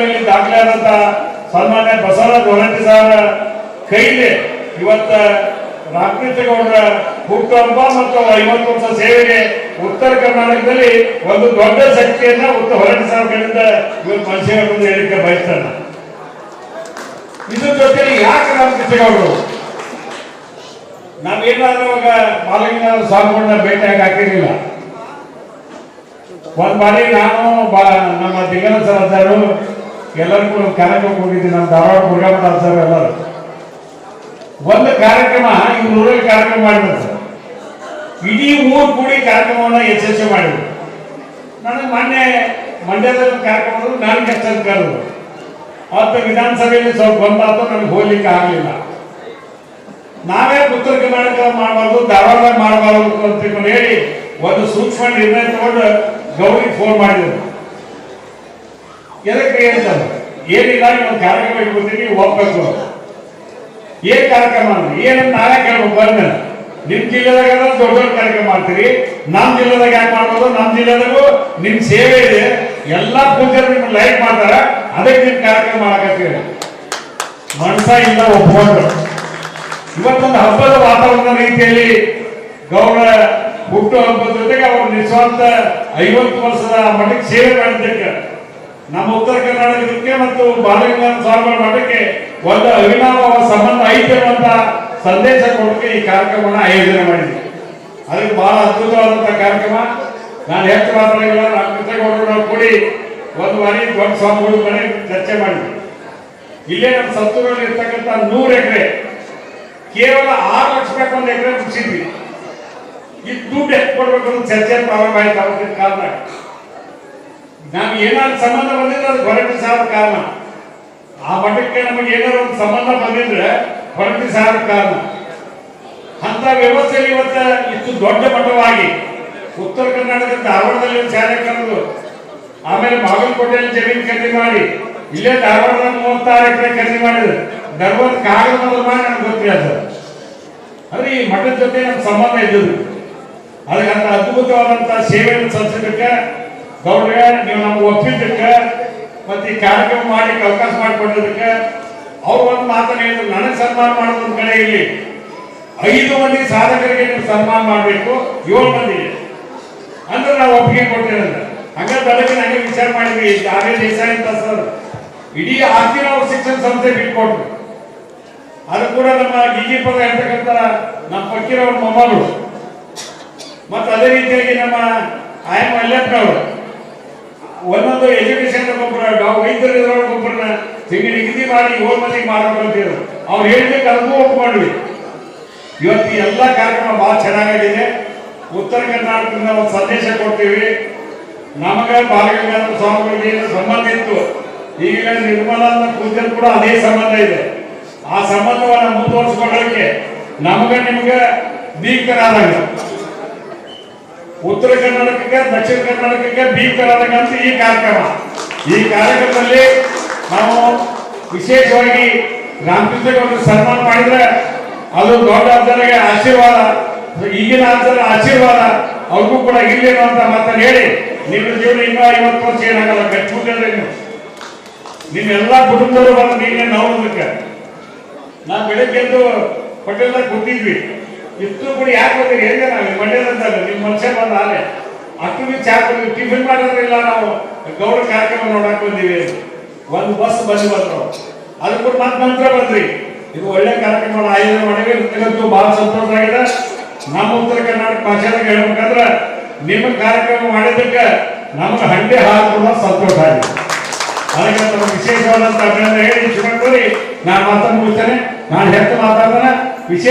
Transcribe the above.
ದಾಖಲೆಯಲ್ಲಿ ದಾಖಲೆಯಾದಂತ ಸನ್ಮಾನ್ಯ ಬಸವರಾಜ ಹೊರಟ್ಟಿ ಸಾಹೇಬರ ಕೈಲಿ ಇವತ್ತ ರಾಮಕೃಷ್ಣಗೌಡರ ಹುಟ್ಟುಹಬ್ಬ ಮತ್ತು 50 ವರ್ಷ ಸೇವೆಗೆ ಉತ್ತರ ಕರ್ನಾಟಕದಲ್ಲಿ ಒಂದು ದೊಡ್ಡ ಶಕ್ತಿಯನ್ನ ಹೊರಟ್ಟಿ ಸಾಹೇಬ್ ಕಡೆಯಿಂದ ಇವತ್ತು ಮನುಷ್ಯರನ್ನು ಹೇಳಿಕೆ ಬಯಸ್ತಾನೆ. ಇದ್ರ ಜೊತೆಲಿ ಯಾಕೆ ರಾಮಕೃಷ್ಣಗೌಡರು ನಾವೇನಾದ್ರೂ ಇವಾಗ ಮಾಲಿಂಗನಾಥ ಸ್ವಾಮಿಗಳನ್ನ ಭೇಟಿಯಾಗಿ ಹಾಕಿರ್ಲಿಲ್ಲ. ಒಂದ್ ಬಾರಿ ನಾನು ನಮ್ಮ ದಿಗನ ಸರ್ ಎಲ್ಲರಿಗೂ ಕಾರ್ಯಕ್ರಮ ಹೋಗಿದ್ದೀನಿ. ನಮ್ಮ ಧಾರವಾಡ ಮುರುಘಾಮಠ ಸರ್ ಎಲ್ಲರೂ ಒಂದು ಕಾರ್ಯಕ್ರಮ ಇವ್ರು ಊರಲ್ಲಿ ಕಾರ್ಯಕ್ರಮ ಮಾಡಿದ್ರು ಸರ್. ಇಡೀ ಊರು ಕೂಡಿ ಕಾರ್ಯಕ್ರಮವನ್ನ ಯಶಸ್ವಿ ಮಾಡಿದ್ರು. ನನಗೆ ಮೊನ್ನೆ ಮಂಡ್ಯದಲ್ಲಿ ಕಾರ್ಯಕ್ರಮ ನಾನು ಕಷ್ಟ ಕರೆದ್ರು. ಅವತ್ತು ವಿಧಾನಸಭೆಯಲ್ಲಿ ಸ್ವಲ್ಪ ಬಂದಾತು, ನನಗೆ ಹೋಗ್ಲಿಕ್ಕೆ ಆಗಲಿಲ್ಲ. ನಾವೇ ಉತ್ತರ ಕರ್ನಾಟಕ ಮಾಡಬಾರ್ದು, ಧಾರವಾಡ ಮಾಡಬಾರ್ದು ಅಂತ ಹೇಳಿ ಒಂದು ಸೂಕ್ಷ್ಮ ನಿರ್ಣಯ ತಗೊಂಡು ಗೌರಿಗೆ ಫೋನ್ ಮಾಡಿದ್ರು. ಎದಕ್ಕೆ ಹೇಳ್ತಾರೆ ಏನಿಲ್ಲ, ಒಂದು ಕಾರ್ಯಕ್ರಮ ಇಟ್ಕೊತೀನಿ ಹೋಗ್ಬೇಕು. ಏನ್ ಕಾರ್ಯಕ್ರಮ ಅಂದ್ರೆ ಏನಂತ ನಾವೇ ಕೇಳ್ಬೇಕು. ಬಂದ ನಿಮ್ ಜಿಲ್ಲೆದಾಗ ದೊಡ್ಡ ದೊಡ್ಡ ಕಾರ್ಯಕ್ರಮ ಮಾಡ್ತೀರಿ, ನಮ್ ಜಿಲ್ಲೆದಾಗ ಯಾಕೆ ಮಾಡ್ಬೋದು? ನಮ್ ಜಿಲ್ಲೆದಾಗೂ ನಿಮ್ ಸೇವೆ ಇದೆ, ಎಲ್ಲಾ ಪೂಜಾರು ನಿಮ್ ಲೈಕ್ ಮಾಡ್ತಾರ, ಅದಕ್ಕೆ ನಿಮ್ ಕಾರ್ಯಕ್ರಮ ಮಾಡಕತ್ತೀರಿ. ಮನಸ ಇಲ್ಲ ಒಪ್ಕೊಂಡ್ರು. ಇವತ್ತೊಂದು ಹಬ್ಬದ ವಾತಾವರಣ ರೀತಿಯಲ್ಲಿ ಗೌಡ ಹುಟ್ಟು ಹಬ್ಬದ ಜೊತೆಗೆ ಅವರು ನಿಸ್ವಾರ್ಥ 50 ವರ್ಷದ ಮಠಕ್ಕೆ ಸೇವೆ ಮಾಡಿದ್ದಕ್ಕೆ ನಮ್ಮ ಉತ್ತರ ಕರ್ನಾಟಕಕ್ಕೆ ಮತ್ತು ಬಾಲಗಂಗಾಧರ ಸ್ವಾಮಿಗಳ ಮಠಕ್ಕೆ ಒಂದು ಅವಿನಾವ ಸಂಬಂಧ ಐತೆ ಅಂತ ಸಂದೇಶ ಕೊಡೋಕೆ ಈ ಕಾರ್ಯಕ್ರಮವನ್ನು ಆಯೋಜನೆ ಮಾಡಿದ್ವಿ. ಅದಕ್ಕೆ ಬಹಳ ಅದ್ಭುತವಾದಂತಹ ಕಾರ್ಯಕ್ರಮ. ನಾನು ಹೆಚ್ಚು ಮಾತಾಡಿಲ್ಲ, ರಾಮಕೃಷ್ಣಗೌಡರು ನಾವು ಕೂಡಿ ಒಂದು ಬಾರಿ ದೊಡ್ಡ ಸ್ವಾಮಿಗಳು ಮನೆ ಚರ್ಚೆ ಮಾಡಿದ್ವಿ. ಇಲ್ಲೇ ನಮ್ಮ ಸತ್ತೂರಲ್ಲಿ ಇರ್ತಕ್ಕಂಥ 100 ಎಕರೆ ಕೇವಲ 6 ಲಕ್ಷ ರೂಪಾಯಿ ಒಂದು ಎಕರೆ ಮುಗಿಸಿದ್ವಿ. ಈ ದುಡ್ಡು ಎಷ್ಟು ಕೊಡ್ಬೇಕು ಅಂತ ಚರ್ಚೆ ಪ್ರಾರಂಭ ಆಯ್ತು. ಅವತ್ತಿನ ಕಾರಣ ನಾವು ಏನಾದ್ರು ಸಂಬಂಧ ಬಂದಿದ್ರೆ ಅದು ಹೊರಟಿ ಸಾಹೇಬ್ ಕಾರಣ. ಆ ಮಠಕ್ಕೆ ನಮಗೆ ಏನಾದ್ರು ಒಂದು ಸಂಬಂಧ ಬಂದಿದ್ರೆ ಹೊರಟಿ ಸಾಹೇಬ್ ಕಾರಣ. ಅಂತ ವ್ಯವಸ್ಥೆಯಲ್ಲಿ ಇವತ್ತ ಇಷ್ಟು ದೊಡ್ಡ ಮಠವಾಗಿ ಉತ್ತರ ಕರ್ನಾಟಕದ ಧಾರವಾಡದಲ್ಲಿ ಒಂದು ಶಾಲೆ ಕರೆದು, ಆಮೇಲೆ ಬಾಗಲಕೋಟೆಯಲ್ಲಿ ಜಮೀನು ಖರೀದಿ ಮಾಡಿ, ಇಲ್ಲೇ ಧಾರವಾಡದ 36 ಎಕರೆ ಖರೀದಿ ಮಾಡಿದ್ರು. ಧರ್ಮದ ಕಾಗದ ಮೊದಲು ಮಾಡಿ ನನಗೆ ಗೊತ್ತಿಲ್ಲ ಸರ್. ಅಂದ್ರೆ ಈ ಮಠದ ಜೊತೆ ನಮ್ಮ ಸಂಬಂಧ ಇದ್ದದ್ದು. ಅದಕ್ಕೆ ಅಂತ ಅದ್ಭುತವಾದಂತಹ ಸೇವೆಯನ್ನು ಸಲ್ಲಿಸಿದ್ದಕ್ಕೆ ಗೌಡ್ರೆ ನೀವು ನಮ್ಗೆ ಒಪ್ಪಿದ್ದಕ್ಕೆ ಮತ್ತೆ ಈ ಕಾರ್ಯಕ್ರಮ ಮಾಡಲಿಕ್ಕೆ ಅವಕಾಶ ಮಾಡಿಕೊಡೋದಕ್ಕೆ ಅವ್ರು ಒಂದು ಮಾತನ್ನು ಹೇಳಿದ್ರು, ನನಗೆ ಸನ್ಮಾನ ಮಾಡೋದು ಒಂದು ಕಡೆ ಇಲ್ಲಿ 5 ಮಂದಿ ಸಾಧಕರಿಗೆ ನೀವು ಸನ್ಮಾನ ಮಾಡಬೇಕು, 7 ಮಂದಿಗೆ ಅಂದ್ರೆ ನಾವು ಒಪ್ಪಿಗೆ ಕೊಡ್ತೇವೆ. ಹಂಗಂತ ಅದಕ್ಕೆ ನಂಗೆ ವಿಚಾರ ಮಾಡಿದ್ವಿ. ಆರ್ ಎ ದೇಸಾಯಿ ಅಂತ ಸರ್ ಇಡೀ ಆಸ್ತಿನ ಅವ್ರು ಶಿಕ್ಷಣ ಸಂಸ್ಥೆ ಬಿಟ್ಕೊಟ್ರು. ಅದು ಕೂಡ ನಮ್ಮ ಈಜಿಪದ ಇರ್ತಕ್ಕಂಥ ನಮ್ಮ ಫಕೀರವ್ರ ಮೊಮ್ಮಗಳು, ಮತ್ತು ಅದೇ ರೀತಿಯಾಗಿ ನಮ್ಮ ಆಯಂ ಅಲ್ಲಪ್ಪನವರು ಒಂದೊಂದು ಎಜುಕೇಶನ್ ಒಬ್ಬರು ವೈದ್ಯರೊಬ್ಬರನ್ನ ನಿಗದಿ ಮಾಡಿ 7 ಮಂದಿಗೆ ಮಾಡಬೇಕಂತಿದ್ರು. ಅವ್ರು ಹೇಳಿದ್ದಕ್ಕೆ ಅದಕ್ಕೂ ಒಪ್ಕೊಂಡ್ವಿ. ಇವತ್ತು ಎಲ್ಲ ಕಾರ್ಯಕ್ರಮ ಬಹಳ ಚೆನ್ನಾಗಿದೆ. ಉತ್ತರ ಕರ್ನಾಟಕದಿಂದ ಒಂದು ಸಂದೇಶ ಕೊಡ್ತೀವಿ. ನಮಗೆ ಬಾಲಗಂಗಾಧರ ಸ್ವಾಮಿಗಳಿಗೆ ಏನು ಸಂಬಂಧ ಇತ್ತು, ಈಗ ನಿರ್ಮಲಾನಂದ ಪೂಜೆ ಕೂಡ ಅದೇ ಸಂಬಂಧ ಇದೆ. ಆ ಸಂಬಂಧವನ್ನು ಮುಂದುವರಿಸಿಕೊಳ್ಳಕ್ಕೆ ನಮಗೆ ನಿಮಗೆ ಬೀಕರಾದಾಗ ಉತ್ತರ ಕರ್ನಾಟಕಕ್ಕೆ ದಕ್ಷಿಣ ಕರ್ನಾಟಕಕ್ಕೆ ಬೀಕರಾದಾಗ ಅಂತ ಈ ಕಾರ್ಯಕ್ರಮದಲ್ಲಿ ನಾವು ವಿಶೇಷವಾಗಿ ರಾಮಕೃಷ್ಣಗೌಡರು ಸನ್ಮಾನ ಮಾಡಿದ್ರೆ ಅದು ದೊಡ್ಡ ಅರ್ಜನೆಗೆ ಆಶೀರ್ವಾದ, ಈಗಿನ ಅರ್ಜನ ಆಶೀರ್ವಾದ ಅವ್ರಿಗೂ ಕೂಡ ಇರಲಿ ಅಂತ ಮಾತನ್ನು ಹೇಳಿ, ನಿಮ್ಮ ಜೀವನ ಇನ್ನೂ 50 ವರ್ಷ ಏನಾಗಲ್ಲ, ಗಟ್ಟಿಬಿಟ್ಟಿದ್ರೆ ನಿಮ್ಮೆಲ್ಲ ಕುಟುಂಬದವರು ಬಂದು ನೀನೇ ನೋಡೋದಕ್ಕೆ. ನಾವು ಬೆಳಗ್ಗೆದ್ದು ಹೋಟೆಲ್ದಾಗ ಕೂತಿದ್ವಿ. ಇಷ್ಟು ಕೂಡ ಯಾಕೆ ಬಂದಿರಿ ಹೇಗೆ ನಾವು ಮಂಡ್ಯದಂತ ನಿಮ್ಮ ಮನುಷ್ಯ ಬಂದ ಆಲೆ ಅಷ್ಟು ಚಾ ಕೊಡ್ತೀವಿ, ಟಿಫಿನ್ ಮಾಡೋದ್ರಿಲ್ಲ, ನಾವು ಗೌಡ ಕಾರ್ಯಕ್ರಮ ನೋಡಕ್ ಬಂದೀವಿ. ಒಂದು ಬಸ್ ಬಂದ್ರು, ಅದು ಕೂಡ ಮತ್ತೆ ನಂತರ ಬಂದ್ರಿ. ಇದು ಒಳ್ಳೆ ಕಾರ್ಯಕ್ರಮ ಆಯೋಜನೆ ಮಾಡಿವಿ. ಇವತ್ತು ಬಹಳ ಸಂತೋಷ ಆಗಿದೆ. ನಮ್ಮ ಉತ್ತರ ಕರ್ನಾಟಕ ಭಾಷೆದಾಗ ಹೇಳ್ಬೇಕಂದ್ರೆ ನಿಮ್ಮ ಕಾರ್ಯಕ್ರಮ ಮಾಡಿದ್ದಕ್ಕೆ ನಮ್ಗೆ ಹಂಡೆ ಹಾಲು ಕೂಡ ಸಂತೋಷ ಆಗಿದೆ. ಅದಕ್ಕೆ ನಮ್ಮ ವಿಶೇಷವಾದಂತ ಅಭಿನಂದನೆ ಹೇಳಿ ಶುಭ ಕೋರಿ ನಾನು ಮಾತನ್ನು ಮುಗಿಸ್ತೇನೆ. ನಾನು ಹೆಚ್ಚು ಮಾತಾಡೋಣ ವಿಶೇಷ